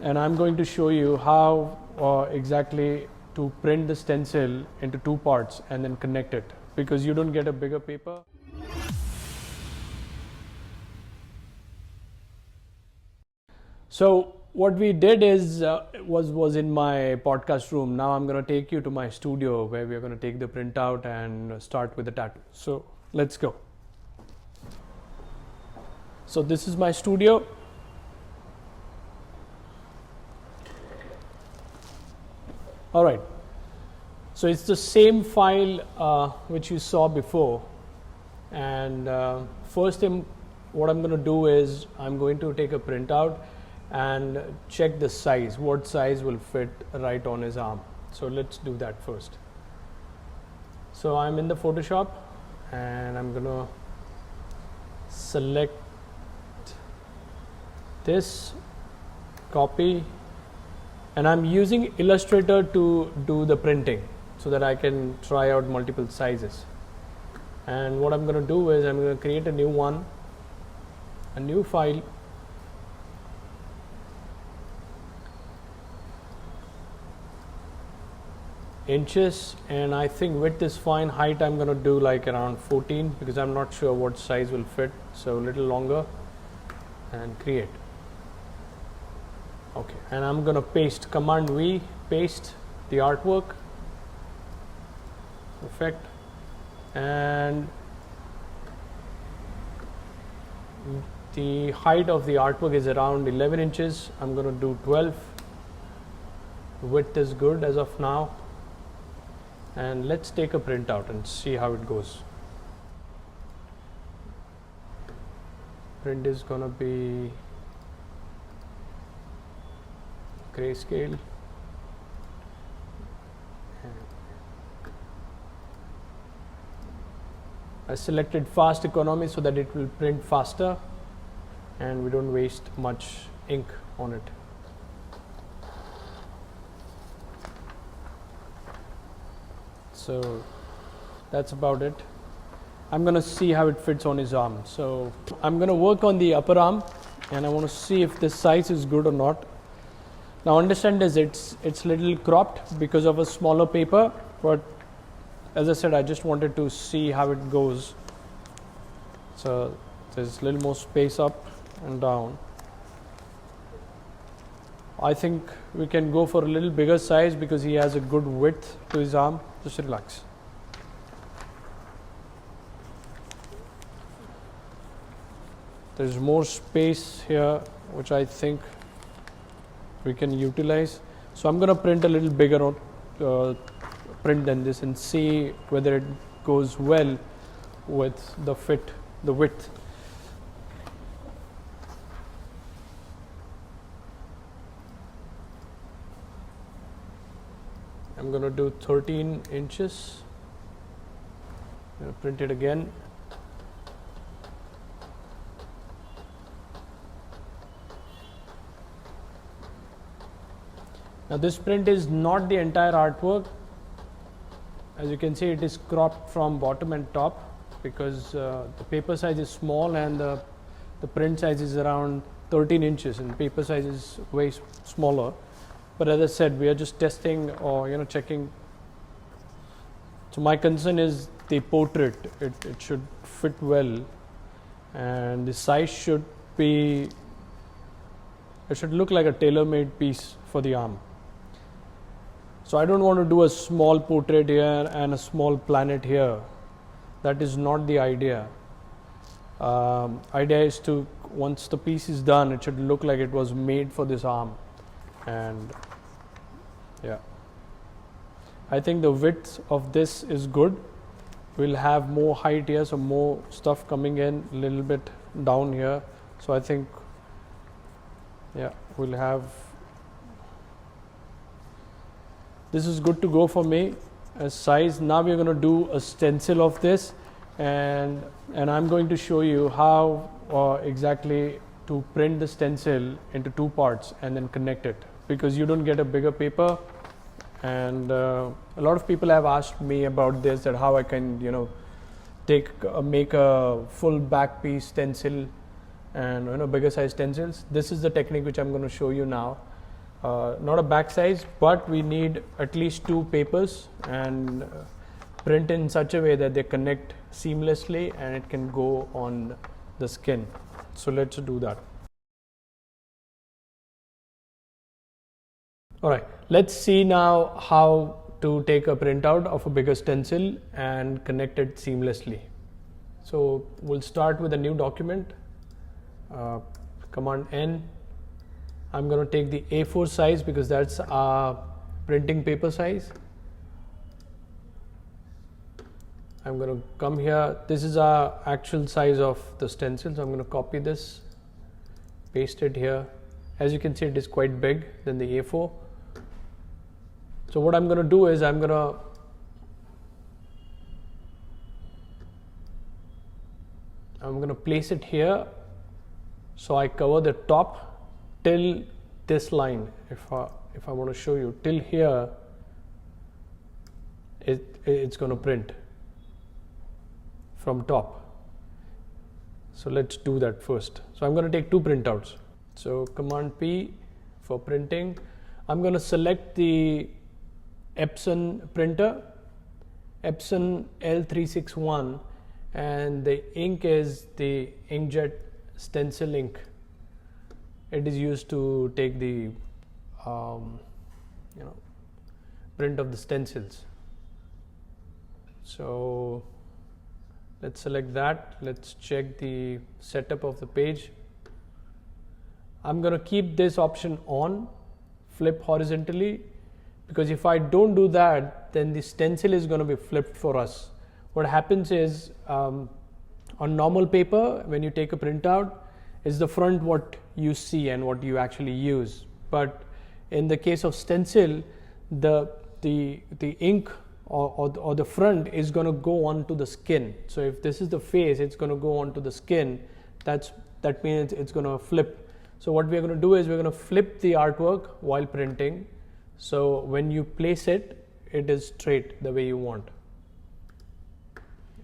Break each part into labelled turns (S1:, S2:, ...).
S1: and I'm going to show you how exactly to print the stencil into two parts and then connect it, because you don't get a bigger paper. So what we did is was in my podcast room. Now I'm going to take you to my studio where we're going to take the printout and start with the tattoo. So let's go. So this is my studio. All right. So it's the same file which you saw before. And first thing, what I'm going to do is I'm going to take a printout and check the size, what size will fit right on his arm. So let's do that first. So I'm in the Photoshop and I'm going to select this, copy, and I'm using Illustrator to do the printing so that I can try out multiple sizes. And what I'm going to do is I'm going to create a new one, a new file. Inches, and I think width is fine. Height I'm going to do like around 14 because I'm not sure what size will fit, so a little longer, and create. Okay, and I'm going to paste, Command V, paste the artwork. Perfect. And the height of the artwork is around 11 inches. I'm going to do 12. Width is good as of now. And let's take a printout and see how it goes. Print is going to be grayscale. I selected fast economy so that it will print faster and we don't waste much ink on it. So that's about it. I'm going to see how it fits on his arm. So I'm going to work on the upper arm and I want to see if this size is good or not. Now understand this, it's little cropped because of a smaller paper, but as I said, I just wanted to see how it goes. So there's a little more space up and down. I think we can go for a little bigger size because he has a good width to his arm. Just relax. There's more space here which I think we can utilize. So I'm going to print a little bigger print than this and see whether it goes well with the fit, the width. I'm going to do 13 inches. I'm going to print it again. Now this print is not the entire artwork. As you can see, it is cropped from bottom and top because the paper size is small and the print size is around 13 inches and paper size is way smaller. But as I said, we are just testing or checking. So my concern is the portrait. It should fit well, and the size should be. It should look like a tailor-made piece for the arm. So I don't want to do a small portrait here and a small planet here. That is not the idea. Idea is to, once the piece is done, it should look like it was made for this arm. And yeah, I think the width of this is good. We'll have more height here, so more stuff coming in, a little bit down here. So I think, yeah, we'll have, this is good to go for me as size. Now we're going to do a stencil of this, and I'm going to show you how exactly to print the stencil into two parts and then connect it, because you don't get a bigger paper. And a lot of people have asked me about this, that how I can make a full back piece stencil and bigger size stencils. This is the technique which I'm going to show you now. not a back size, but we need at least 2 papers and print in such a way that they connect seamlessly and it can go on the skin. So let's do that. Alright, let's see now how to take a printout of a bigger stencil and connect it seamlessly. So we'll start with a new document, Command N. I'm going to take the A4 size because that's our printing paper size. I'm going to come here. This is our actual size of the stencil. So I'm going to copy this, paste it here. As you can see, it is quite big than the A4. So what I'm going to do is I'm going to place it here. So I cover the top till this line. If I want to show you till here, it's going to print from top. So let's do that first. So I'm going to take 2 printouts. So Command P for printing. I'm going to select the Epson printer, Epson L361, and the ink is the inkjet stencil ink. It is used to take the print of the stencils. So let's select that. Let's check the setup of the page. I'm going to keep this option on, flip horizontally, because if I don't do that, then the stencil is going to be flipped for us. What happens is on normal paper, when you take a printout, is the front what you see and what you actually use. But in the case of stencil, the ink or the front is going to go onto the skin. So if this is the face, it's going to go onto the skin. That means it's going to flip. So what we're going to do is we're going to flip the artwork while printing. So when you place it, it is straight the way you want.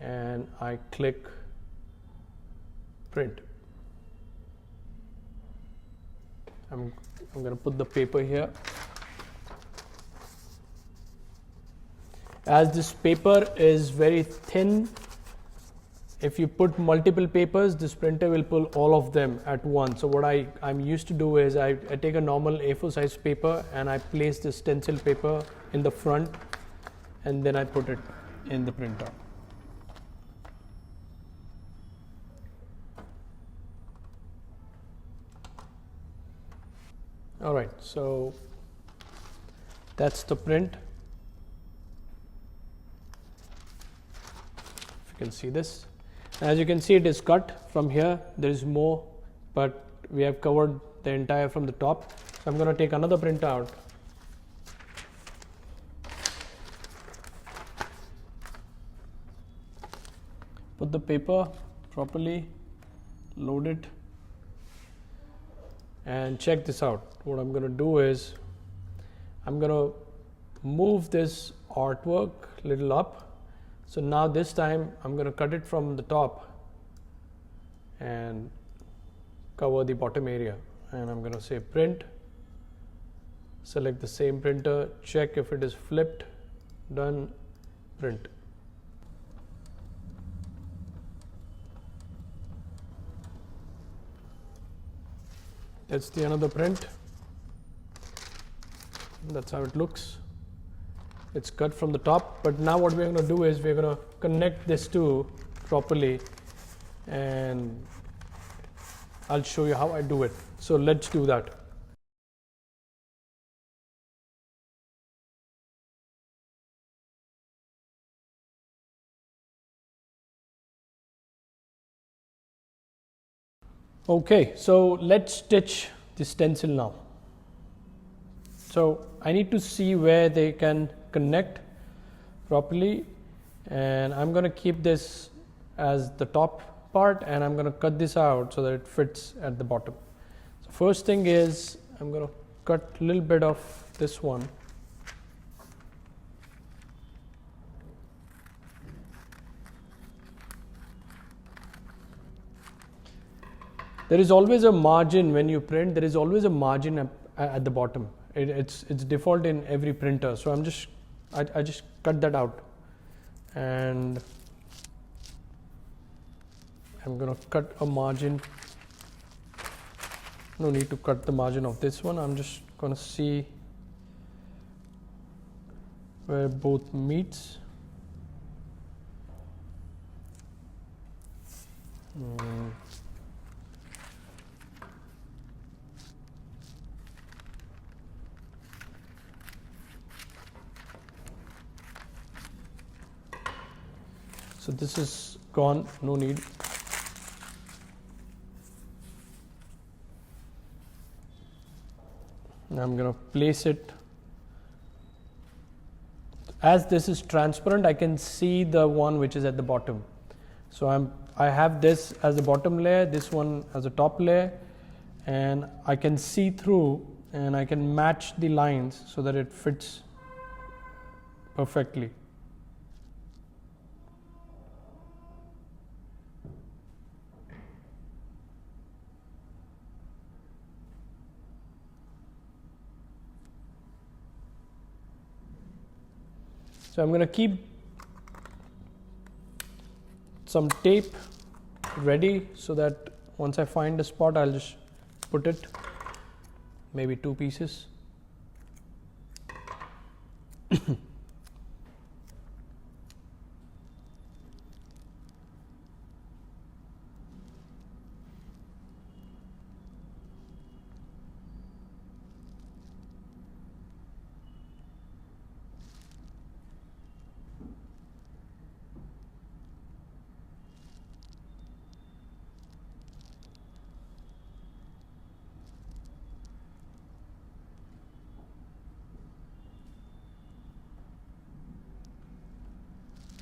S1: And I click print. I'm going to put the paper here. As this paper is very thin, if you put multiple papers, this printer will pull all of them at once. So what I'm used to do is I take a normal A4 size paper and I place the stencil paper in the front and then I put it in the printer. Alright, so that's the print. If you can see this. As you can see, it is cut from here. There is more, but we have covered the entire from the top. So I'm going to take another printout. Put the paper properly, load it, and check this out. What I'm going to do is I'm going to move this artwork a little up. So now this time I'm going to cut it from the top and cover the bottom area, and I'm going to say print, select the same printer, check if it is flipped, done, print. That's the another print. That's how it looks. It's cut from the top, but now what we're going to do is we're going to connect this two properly, and I'll show you how I do it. So let's do that. Okay, so let's stitch the stencil now. So I need to see where they can connect properly, and I'm going to keep this as the top part, and I'm going to cut this out so that it fits at the bottom. So first thing is I'm going to cut a little bit of this one. There is always a margin when you print. There is always a margin at the bottom. It's default in every printer. So I just cut that out, and I'm going to cut a margin. No need to cut the margin of this one. I'm just going to see where both meets. So this is gone, no need. Now I'm going to place it. As this is transparent, I can see the one which is at the bottom. So I have this as the bottom layer, this one as a top layer, and I can see through and I can match the lines so that it fits perfectly. So I'm going to keep some tape ready so that once I find a spot, I'll just put it, maybe 2 pieces.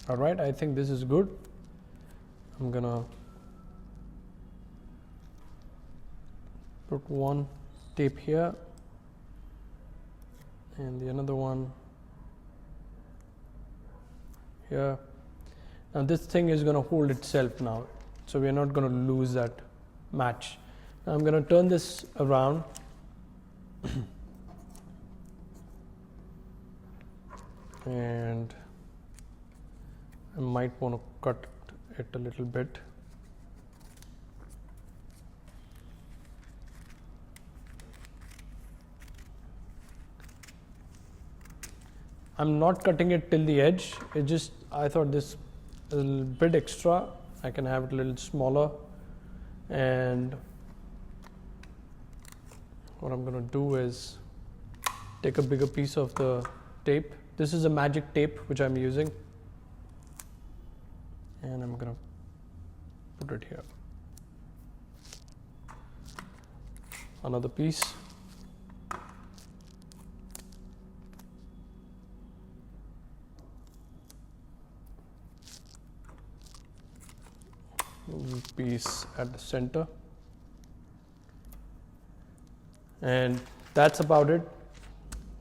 S1: All right, I think this is good. I'm gonna put one tape here and the another one here. Now this thing is going to hold itself now, so we are not going to lose that match. Now I'm going to turn this around. And I might want to cut it a little bit. I'm not cutting it till the edge. I thought this a little bit extra. I can have it a little smaller. And what I'm going to do is take a bigger piece of the tape. This is a magic tape which I'm using. And I'm going to put it here. Another piece. Piece at the center. And that's about it.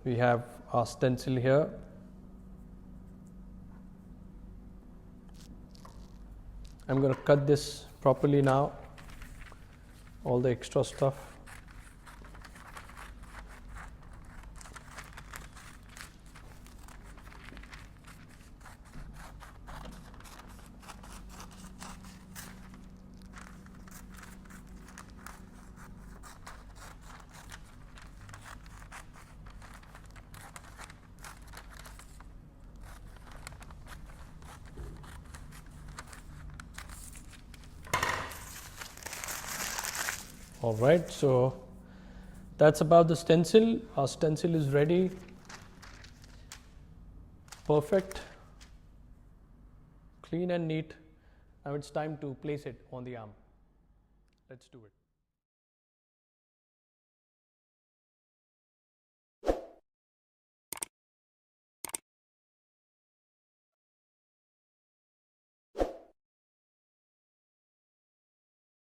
S1: We have our stencil here. I'm going to cut this properly now, all the extra stuff. All right, so that's about the stencil. Our stencil is ready. Perfect, clean and neat. Now it's time to place it on the arm. Let's do it.